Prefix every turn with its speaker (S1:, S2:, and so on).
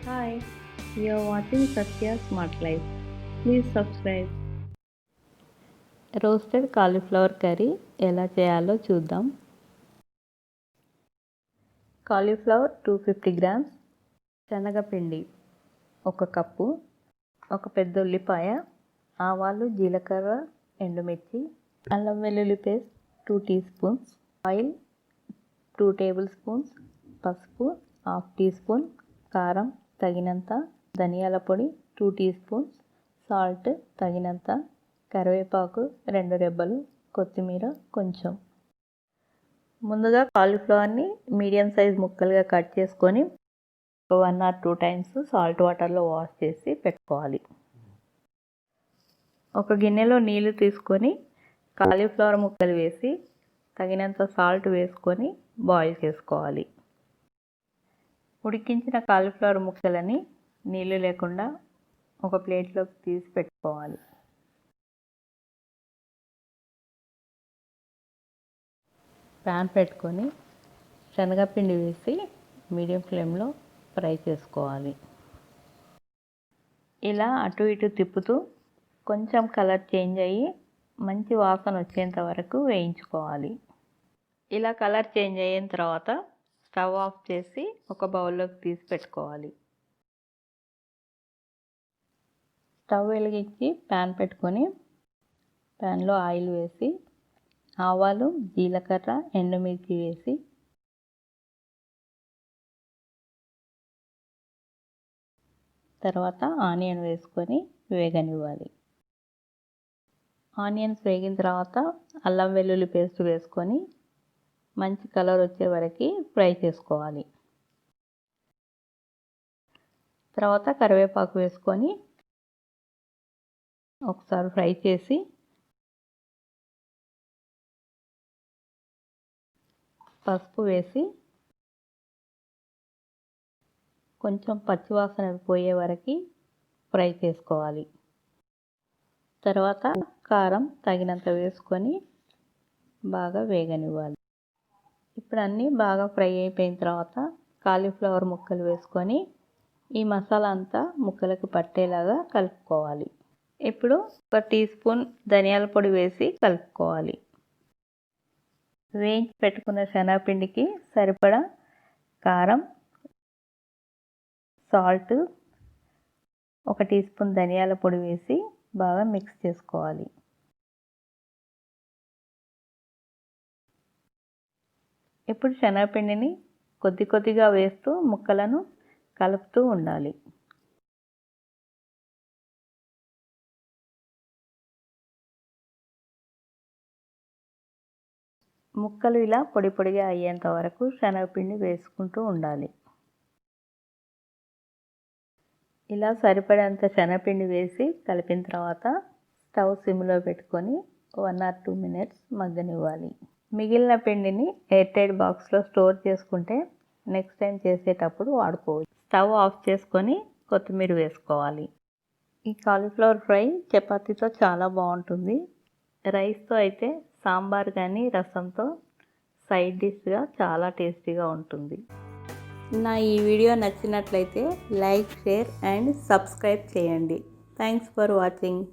S1: Hi, you are watching Satya Smart Life. Please subscribe. Roasted cauliflower curry ఎలా చేయాలో చూద్దాం. Cauliflower 250 grams, శనగపిండి 1 cup, ఒక పెద్ద ఉల్లిపాయ, ఆవాలు, జీలకర్ర, ఎండుమిర్చి, అల్లం వెల్లుల్లి paste 2 teaspoons, oil 2 tablespoons, పసుపు 1/2 టీ స్పూన్, కారం తగినంత, ధనియాల పొడి 2 టీ స్పూన్స్, సాల్ట్ తగినంత, కరివేపాకు 2 రెబ్బలు, కొత్తిమీర కొంచెం. ముందుగా కాలీఫ్లవర్ని మీడియం సైజ్ ముక్కలుగా కట్ చేసుకొని 1 or 2 టైమ్స్ సాల్ట్ వాటర్లో వాష్ చేసి పెట్టుకోవాలి. ఒక గిన్నెలో నీళ్లు తీసుకొని కాలీఫ్లవర్ ముక్కలు వేసి తగినంత సాల్ట్ వేసుకొని బాయిల్ చేసుకోవాలి. ఉడికించిన కాలీఫ్లవర్ ముక్కలని నీళ్ళు లేకుండా ఒక ప్లేట్లోకి తీసి పెట్టుకోవాలి. ప్యాన్ పెట్టుకొని శనగపిండి వేసి మీడియం ఫ్లేమ్లో ఫ్రై చేసుకోవాలి. ఇలా అటు ఇటు తిప్పుతూ కొంచెం కలర్ చేంజ్ అయ్యి మంచి వాసన వచ్చేంత వరకు వేయించుకోవాలి. ఇలా కలర్ చేంజ్ అయిన తర్వాత స్టవ్ ఆఫ్ చేసి ఒక బౌల్లోకి తీసి పెట్టుకోవాలి. స్టవ్ వెలిగించి ప్యాన్ పెట్టుకొని ప్యాన్లో ఆయిల్ వేసి ఆవాలు, జీలకర్ర, ఎండుమిర్చి వేసి తర్వాత ఆనియన్ వేసుకొని వేగనివ్వాలి. ఆనియన్స్ వేగిన తర్వాత అల్లం వెల్లుల్లి పేస్ట్ వేసుకొని మంచి కలర్ వచ్చే వరకు ఫ్రై చేసుకోవాలి. తర్వాత కరివేపాకు వేసుకొని ఒకసారి ఫ్రై చేసి పసుపు వేసి కొంచెం పచ్చివాసన పోయే వరకు ఫ్రై చేసుకోవాలి. తర్వాత కారం తగినంత వేసుకొని బాగా వేగనివ్వాలి. ఇప్పుడు అన్నీ బాగా ఫ్రై అయిపోయిన తర్వాత కాలీఫ్లవర్ ముక్కలు వేసుకొని ఈ మసాలా అంతా ముక్కలకు పట్టేలాగా కలుపుకోవాలి. ఇప్పుడు 1 టీ స్పూన్ ధనియాల పొడి వేసి కలుపుకోవాలి. వేయించి పెట్టుకున్న శనగపిండికి సరిపడా కారం, సాల్ట్, 1 టీ స్పూన్ ధనియాల పొడి వేసి బాగా మిక్స్ చేసుకోవాలి. ఇప్పుడు శనగపిండిని కొద్దిగా వేస్తూ ముక్కలను కలుపుతూ ఉండాలి. ముక్కలు ఇలా పొడిగా అయ్యేంత వరకు శనగపిండి వేసుకుంటూ ఉండాలి. ఇలా సరిపడేంత శనగపిండి వేసి కలిపిన తర్వాత స్టవ్ సిమ్లో పెట్టుకొని 1 or 2 మినిట్స్ మగ్గనివ్వాలి. మిగిలిన పిండిని ఎయిర్ టైట్ బాక్స్లో స్టోర్ చేసుకుంటే నెక్స్ట్ టైం చేసేటప్పుడు వాడుకోవచ్చు. స్టవ్ ఆఫ్ చేసుకొని కొత్తిమీర వేసుకోవాలి. ఈ కాలీఫ్లవర్ ఫ్రై చపాతీతో చాలా బాగుంటుంది. రైస్తో అయితే సాంబార్ కానీ రసంతో సైడ్ డిష్గా చాలా టేస్టీగా ఉంటుంది. నా ఈ వీడియో నచ్చినట్లయితే లైక్, షేర్ అండ్ సబ్స్క్రైబ్ చేయండి. Thanks for watching.